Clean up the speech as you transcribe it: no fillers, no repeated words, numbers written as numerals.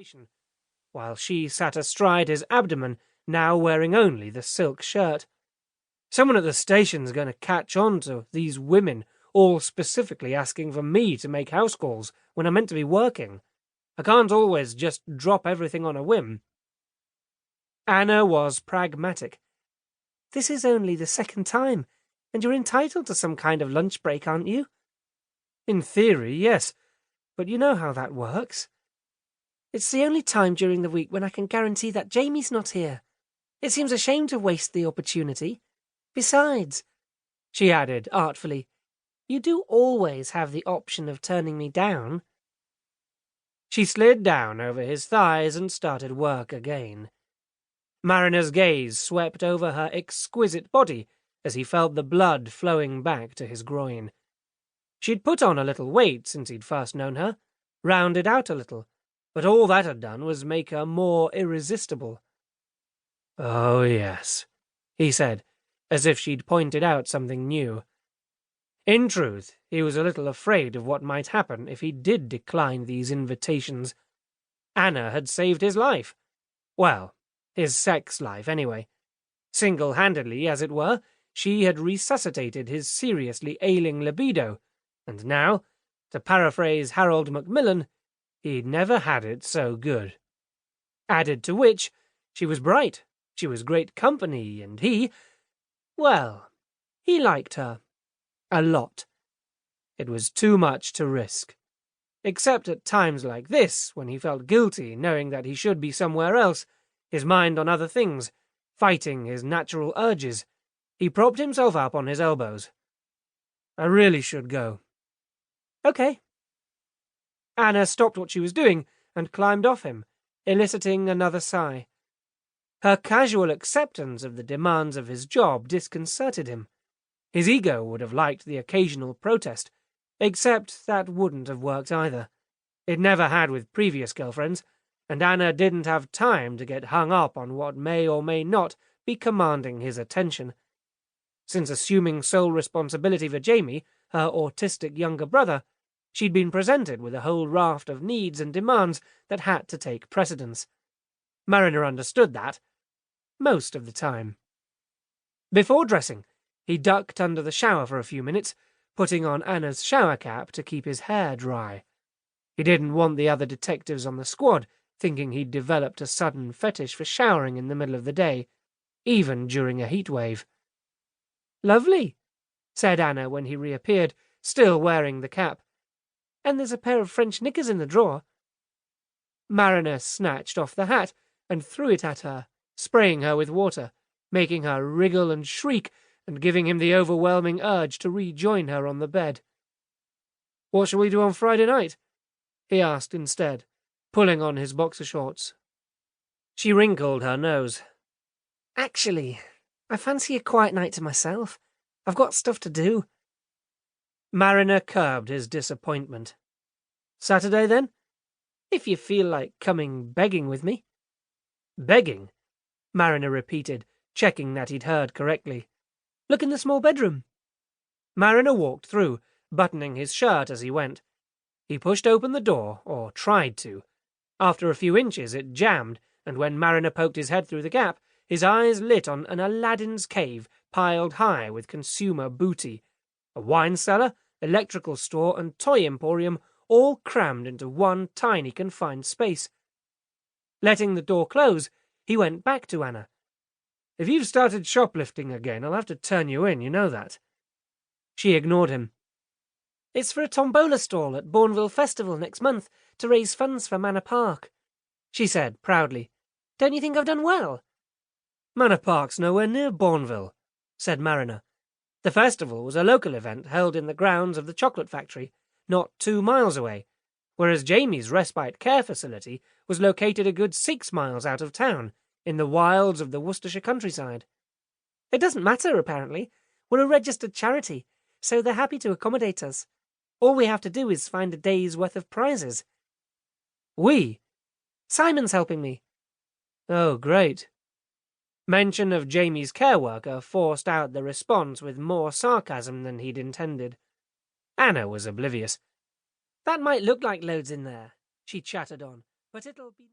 station, while she sat astride his abdomen, now wearing only the silk shirt. Someone at the station's going to catch on to these women all specifically asking for me to make house calls when I'm meant to be working. I can't always just drop everything on a whim. Anna was pragmatic. This is only the second time, and you're entitled to some kind of lunch break, aren't you? In theory, yes, but you know how that works. It's the only time during the week when I can guarantee that Jamie's not here. It seems a shame to waste the opportunity. Besides, she added artfully, you do always have the option of turning me down. She slid down over his thighs and started work again. Mariner's gaze swept over her exquisite body as he felt the blood flowing back to his groin. She'd put on a little weight since he'd first known her, rounded out a little, but all that had done was make her more irresistible. Oh, yes, he said, as if she'd pointed out something new. In truth, he was a little afraid of what might happen if he did decline these invitations. Anna had saved his life. Well, his sex life, anyway. Single-handedly, as it were, she had resuscitated his seriously ailing libido, and now, to paraphrase Harold Macmillan, he'd never had it so good. Added to which, she was bright, she was great company, and he liked her. A lot. It was too much to risk. Except at times like this, when he felt guilty knowing that he should be somewhere else, his mind on other things, fighting his natural urges. He propped himself up on his elbows. I really should go. Okay. Anna stopped what she was doing and climbed off him, eliciting another sigh. Her casual acceptance of the demands of his job disconcerted him. His ego would have liked the occasional protest, except that wouldn't have worked either. It never had with previous girlfriends, and Anna didn't have time to get hung up on what may or may not be commanding his attention. Since assuming sole responsibility for Jamie, her autistic younger brother, she'd been presented with a whole raft of needs and demands that had to take precedence. Mariner understood that, most of the time. Before dressing, he ducked under the shower for a few minutes, putting on Anna's shower cap to keep his hair dry. He didn't want the other detectives on the squad thinking he'd developed a sudden fetish for showering in the middle of the day, even during a heat wave. Lovely, said Anna when he reappeared, still wearing the cap. And there's a pair of French knickers in the drawer. Mariner snatched off the hat and threw it at her, spraying her with water, making her wriggle and shriek and giving him the overwhelming urge to rejoin her on the bed. What shall we do on Friday night? He asked instead, pulling on his boxer shorts. She wrinkled her nose. Actually, I fancy a quiet night to myself. I've got stuff to do. Mariner curbed his disappointment. Saturday, then? If you feel like coming begging with me. Begging? Mariner repeated, checking that he'd heard correctly. Look in the small bedroom. Mariner walked through, buttoning his shirt as he went. He pushed open the door, or tried to. After a few inches it jammed, and when Mariner poked his head through the gap, his eyes lit on an Aladdin's cave piled high with consumer booty. A wine cellar, electrical store, and toy emporium all crammed into one tiny confined space. Letting the door close, he went back to Anna. If you've started shoplifting again, I'll have to turn you in, you know that. She ignored him. It's for a tombola stall at Bourneville Festival next month to raise funds for Manor Park, she said proudly. Don't you think I've done well? Manor Park's nowhere near Bourneville, said Mariner. The festival was a local event held in the grounds of the chocolate factory, not 2 miles away, whereas Jamie's respite care facility was located a good 6 miles out of town, in the wilds of the Worcestershire countryside. It doesn't matter, apparently. We're a registered charity, so they're happy to accommodate us. All we have to do is find a day's worth of prizes. We? Simon's helping me. Oh, great. Mention of Jamie's care worker forced out the response with more sarcasm than he'd intended. Anna was oblivious. That might look like loads in there, she chattered on, but it'll be...